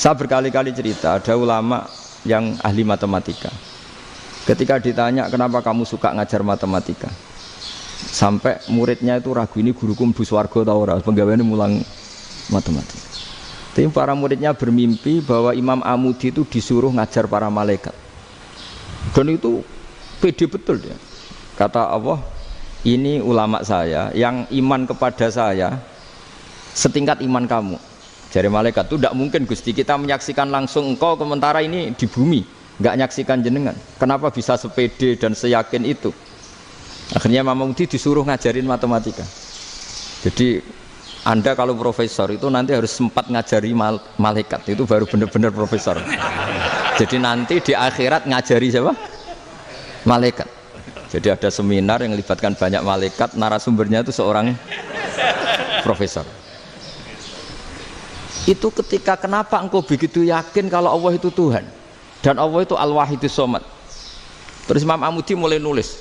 Saya berkali-kali cerita, ada ulama yang ahli matematika. Ketika ditanya kenapa kamu suka ngajar matematika, sampai muridnya itu ragu, ini guruku mlebu swarga ta ora, penggaweane mulang matematika. Tapi para muridnya bermimpi bahwa Imam Amudi itu disuruh ngajar para malaikat. Dan itu pede betul dia. Kata Allah, ini ulama saya yang iman kepada saya setingkat iman kamu. Dari malaikat itu tidak mungkin Gusti, kita menyaksikan langsung engkau sementara ini di bumi, nggak nyaksikan jenengan. Kenapa bisa sepede dan seyakin itu? Akhirnya Imam Amudi disuruh ngajarin matematika. Jadi Anda kalau profesor itu nanti harus sempat ngajari malaikat, itu baru benar-benar profesor. Jadi nanti di akhirat ngajari siapa? Malaikat. Jadi ada seminar yang melibatkan banyak malaikat, narasumbernya itu seorang profesor. Itu ketika kenapa engkau begitu yakin kalau Allah itu Tuhan dan Allah itu Al-Wahidus Shomad. Terus Imam Amudi mulai nulis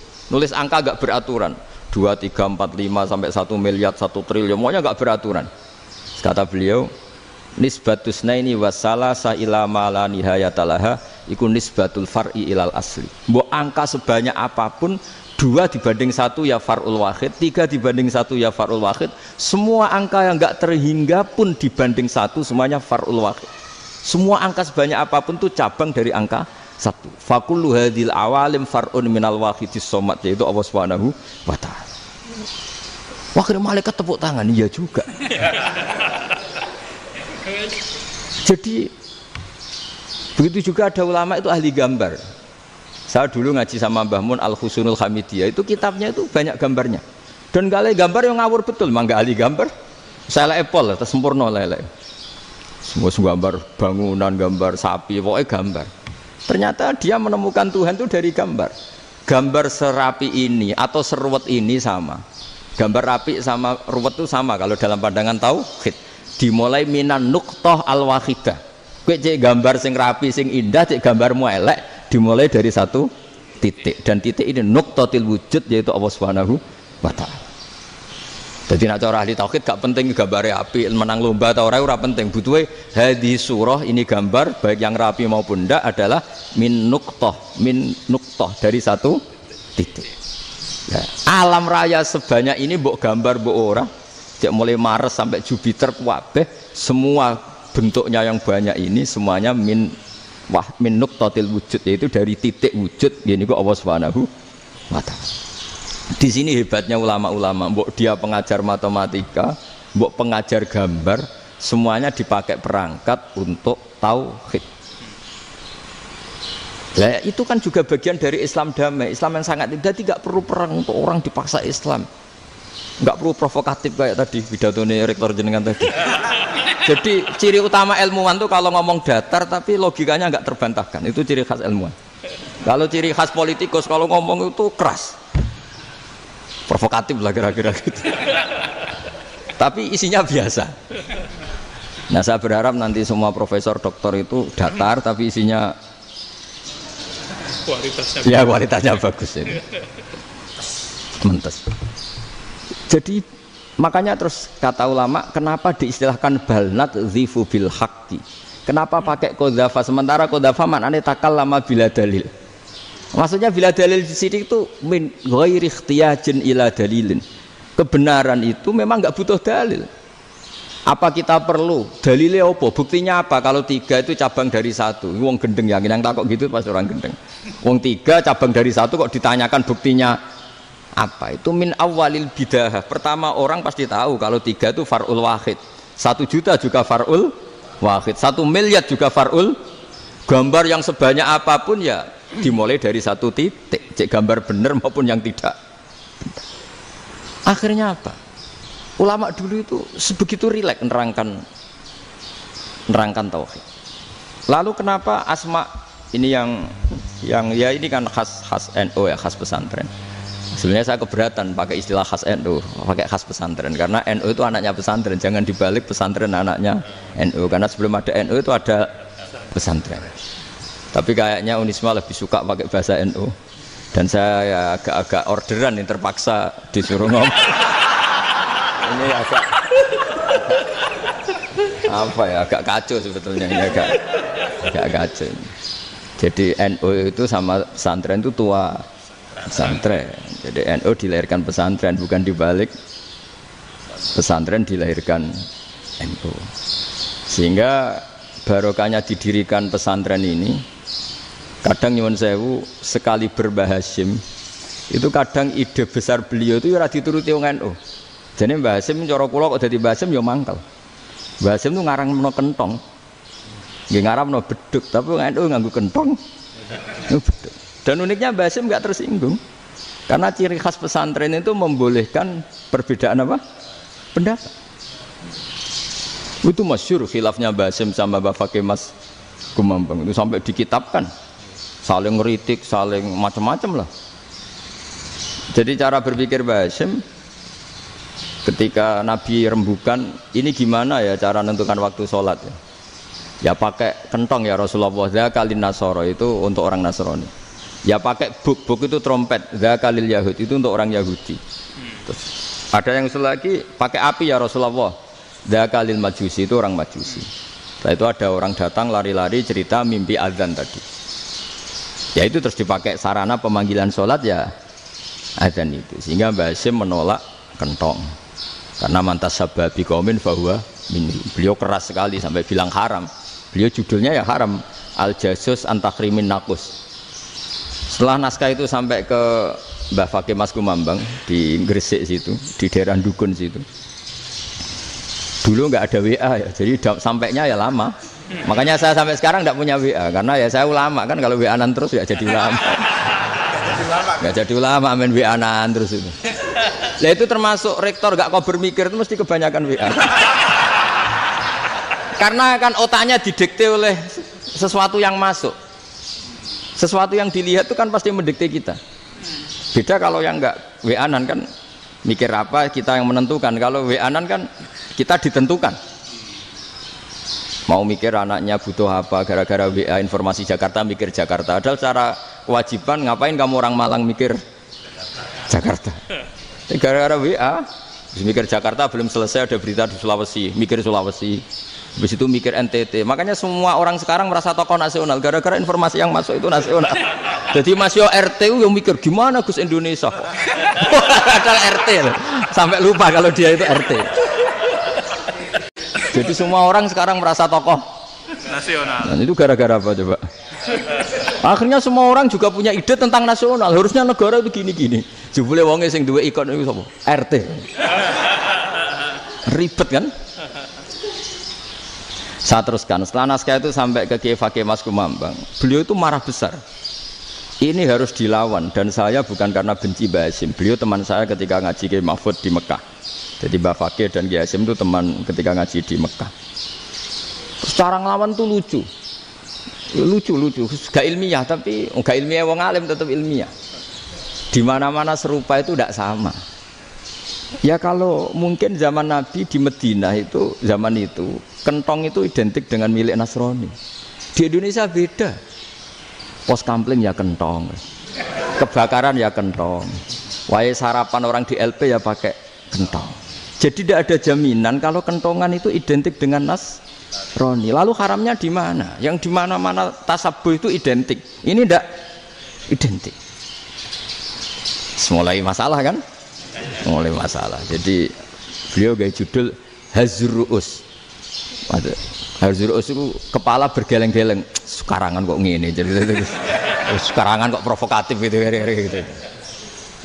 angka gak beraturan, 2, 3, 4, 5 sampai 1 miliar, 1 triliun, semuanya gak beraturan. Kata beliau, nisbatus naini wasalasa ila ma la nihayatalaha iku nisbatul far'i ilal asli. Mbok angka sebanyak apapun, 2 dibanding 1 ya far'ul wahid, 3 dibanding 1 ya far'ul wahid, semua angka yang enggak terhingga pun dibanding 1 semuanya far'ul wahid. Semua angka sebanyak apapun itu cabang dari angka 1. Fakullu hadil awalim far'un minal wahidis shomad, yaitu Allah Subhanahu wa ta'ala. Wakil malaikat tepuk tangan, iya juga. Jadi begitu juga ada ulama itu ahli gambar. Saya dulu ngaji sama Mbah Mun Al-Husunul Hamidiyah, itu kitabnya itu banyak gambarnya. Dan gale gambar yang ngawur betul, mangga ahli gambar. Saya epol, terus sempurna lele. Semua gambar bangunan, gambar sapi, pokoknya gambar. Ternyata dia menemukan Tuhan itu dari gambar. Gambar serapi ini atau seruwet ini sama. Gambar rapi sama ruwet itu sama kalau dalam pandangan tauhid. Dimulai minan nuqtah al-wahidah. Kowe cek gambar sing rapi, sing indah, cek gambarmu elek. Dimulai dari 1 titik, dan titik ini nuqtatil wujud, yaitu Allah Subhanahu wa ta'ala. Jadi nak cara ahli tauhid gak penting gambare api, menang lomba atau ora penting. Butuhe hadis surah ini gambar baik yang rapi maupun ndak adalah min nuqtah dari 1 titik. Ya, alam raya sebanyak ini mbok gambar mbok ora, cek mulai Mars sampai Jupiter kabeh semua bentuknya yang banyak ini semuanya min nuqtatil wujud, yaitu dari titik wujud, ini kok Allah Subhanahu wa ta'ala. Di sini hebatnya ulama-ulama, mbok dia pengajar matematika, mbok pengajar gambar, semuanya dipakai perangkat untuk tauhid. Nah, itu kan juga bagian dari Islam damai, Islam yang sangat tidak perlu perang untuk orang dipaksa Islam. Enggak perlu provokatif kayak tadi pidatone rektor jenengan tadi. Jadi ciri utama ilmuwan tuh kalau ngomong datar tapi logikanya enggak terbantahkan, itu ciri khas ilmuwan. Kalau ciri khas politikus kalau ngomong itu keras, provokatif lah kira-kira gitu. Tapi isinya biasa. Nah saya berharap nanti semua profesor doktor itu datar tapi isinya kualitasnya bagus ini. Mentes. Jadi makanya terus kata ulama, kenapa diistilahkan balnat zifu bil haqqi? Kenapa pakai qadzafa sementara qadzafa maknane takallama bila dalil? Maksudnya bila dalil di sini itu min ghairi ikhtiyajin ila dalilin. Kebenaran itu memang enggak butuh dalil. Apa kita perlu dalilnya apa? Buktinya apa? Kalau 3 itu cabang dari 1. Wong gendeng yakin yang takok gitu pas orang gendeng. Wong 3 cabang dari 1 kok ditanyakan buktinya apa? Itu min awalil bidah. Pertama orang pasti tahu kalau 3 itu far'ul wahid. 1 juta juga far'ul wahid. 1 miliar juga far'ul. Gambar yang sebanyak apapun ya dimulai dari 1 titik. Cek gambar benar maupun yang tidak. Akhirnya apa? Ulama dulu itu sebegitu rileks nerangkan tauhid. Lalu kenapa asma ini yang ya ini kan khas NU ya, khas pesantren. Sebenarnya saya keberatan pakai istilah khas NU, pakai khas pesantren karena NU itu anaknya pesantren, jangan dibalik pesantren anaknya NU, karena sebelum ada NU itu ada pesantren. Tapi kayaknya Unisma lebih suka pakai bahasa NU dan saya ya agak-agak orderan yang terpaksa disuruh ngomong. Ini agak Apa ya, agak kacau sebetulnya ini, agak kacau. Jadi NU itu sama pesantren itu tua pesantren. Jadi NU dilahirkan pesantren, bukan dibalik pesantren dilahirkan NU. Sehingga barokahnya didirikan pesantren ini, kadang nyuwun sewu sekali Mbah Hasyim itu kadang ide besar beliau itu ora dituruti wong NU. Jadi Mbah Hasyim cara kula kok dadi Mbah Hasyim ya mangkel. Mbah Hasyim itu ngarangno kentong. Nggih ngaramno beduk, tapi wong NU nganggo kentong. Beduk. Dan uniknya Mbah Hasyim enggak tersinggung. Karena ciri khas pesantren itu membolehkan perbedaan apa? Pendapat. Itu masyhur khilafnya Mbah Hasyim sama Mbah Fakih Mas Kumambang itu sampai dikitabkan. Saling ngeritik, saling macam-macam lah. Jadi cara berpikir Mbah Hasyim ketika Nabi rembukan, ini gimana ya cara menentukan waktu sholat ya? Ya pakai kentong ya Rasulullah, zakalin nasoro itu untuk orang Nasrani. Ya pakai buk itu trompet, zakalil Yahud itu untuk orang Yahudi. Terus ada yang usul lagi pakai api ya Rasulullah, zakalil Majusi itu orang Majusi. Setelah itu ada orang datang lari-lari cerita mimpi azan tadi. Ya itu terus dipakai sarana pemanggilan sholat ya azan itu. Sehingga Mbah Hasyim menolak kentong. Karena mantas sababi qaumin fahuwa minhum. Beliau keras sekali sampai bilang haram. Beliau judulnya ya haram, Al-Jasus Antakrimin Nakus. Setelah naskah itu sampai ke Mbah Fakih Mas Kumambang di Gresik situ, di daerah Dukun situ. Dulu nggak ada WA ya, jadi sampainya ya lama. Makanya saya sampai sekarang nggak punya WA, karena ya saya ulama kan, kalau WA-an terus ya jadi ulama. Nggak jadi ulama, main WA-an terus itu. Nah itu termasuk rektor nggak kau bermikir itu mesti kebanyakan WA. Karena kan otaknya didikte oleh sesuatu yang masuk, sesuatu yang dilihat itu kan pasti mendikte kita. Beda kalau yang enggak WA-an kan mikir apa kita yang menentukan. Kalau WA-an kan kita ditentukan. Mau mikir anaknya butuh apa, gara-gara WA informasi Jakarta mikir Jakarta. Padahal secara kewajiban ngapain kamu orang Malang mikir Jakarta? Gara-gara WA mikir Jakarta belum selesai ada berita di Sulawesi, mikir Sulawesi. Habis itu mikir NTT. Makanya semua orang sekarang merasa tokoh nasional gara-gara informasi yang masuk itu nasional. Jadi Mas Yo RT yang mikir gimana Gus Indonesia kok. Padahal RT loh. Sampai lupa kalau dia itu RT. Jadi semua orang sekarang merasa tokoh nasional. Dan itu gara-gara apa coba? Akhirnya semua orang juga punya ide tentang nasional. Harusnya negara itu gini-gini. Jebule wonge sing duwe ikon itu sapa? RT. Ribet kan? Saya teruskan, setelah naskah itu sampai ke Kiai Fakih Mas Kumambang, beliau itu marah besar. Ini harus dilawan, dan saya bukan karena benci Mbah Hasyim. Beliau teman saya ketika ngaji Kiai Mahfud di Mekah. Jadi Mbah Fakih dan Kiai Hasyim itu teman ketika ngaji di Mekah. Secara ngelawan tuh lucu, gak ilmiah, tapi gak ilmiah wong alim tetap ilmiah. Di mana-mana serupa itu tidak sama. Ya kalau mungkin zaman Nabi di Madinah itu, zaman itu kentong itu identik dengan milik Nasrani. Di Indonesia beda. Pos kampling ya kentong, kebakaran ya kentong, wae sarapan orang di LP ya pakai kentong. Jadi tidak ada jaminan kalau kentongan itu identik dengan Nasrani. Lalu haramnya di mana? Yang di mana-mana tasabuh itu identik. Ini tidak identik. Mulai masalah kan? Mulai masalah. Jadi beliau gaya judul Hazruus. Hazruus itu kepala bergeleng-geleng. Sekarangan kok ngene. Jadi sekarangan kok provokatif gitu.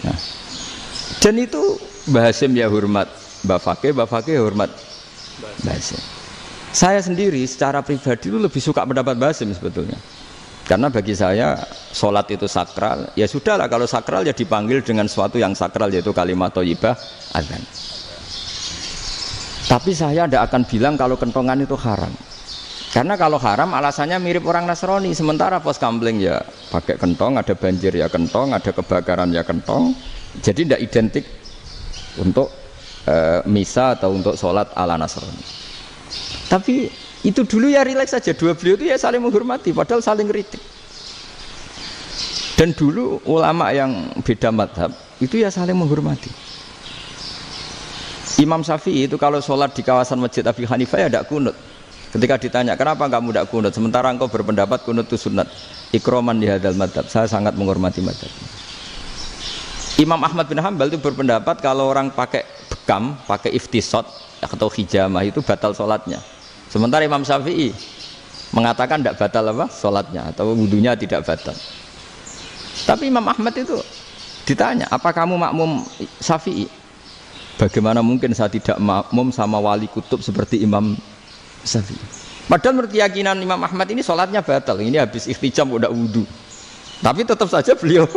Nah. Dan itu Mbah Hasyim ya hormat Mbah Fakih ya hormat Mbah Hasyim. Saya sendiri secara pribadi itu lebih suka pendapat Mbah Hasyim sebetulnya. Karena bagi saya sholat itu sakral, ya sudahlah kalau sakral ya dipanggil dengan sesuatu yang sakral yaitu kalimat thayyibah azan. Tapi saya tidak akan bilang kalau kentongan itu haram. Karena kalau haram alasannya mirip orang Nasrani. Sementara pos kampling ya pakai kentong, ada banjir ya kentong, ada kebakaran ya kentong. Jadi tidak identik untuk misa atau untuk sholat ala Nasrani. Tapi itu dulu ya rileks saja, dua beliau itu ya saling menghormati padahal saling kritik. Dan dulu ulama yang beda madhab itu ya saling menghormati. Imam Syafi'i itu kalau sholat di kawasan Masjid Abi Hanifah ya tidak kunut. Ketika ditanya kenapa kamu tidak kunut, sementara engkau berpendapat kunut itu sunat, ikroman di hadal madhab, saya sangat menghormati madhab. Imam Ahmad bin Hanbal itu berpendapat kalau orang pakai bekam, pakai iftisot atau hijamah itu batal sholatnya. Sementara Imam Syafi'i mengatakan tidak batal apa sholatnya atau wudunya tidak batal. Tapi Imam Ahmad itu ditanya, apa kamu makmum Syafi'i? Bagaimana mungkin saya tidak makmum sama wali kutub seperti Imam Syafi'i? Padahal menurut keyakinan Imam Ahmad ini sholatnya batal. Ini habis ikhtiqam udah wudu. Tapi tetap saja beliau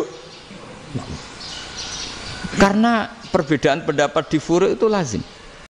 karena perbedaan pendapat di furu' itu lazim.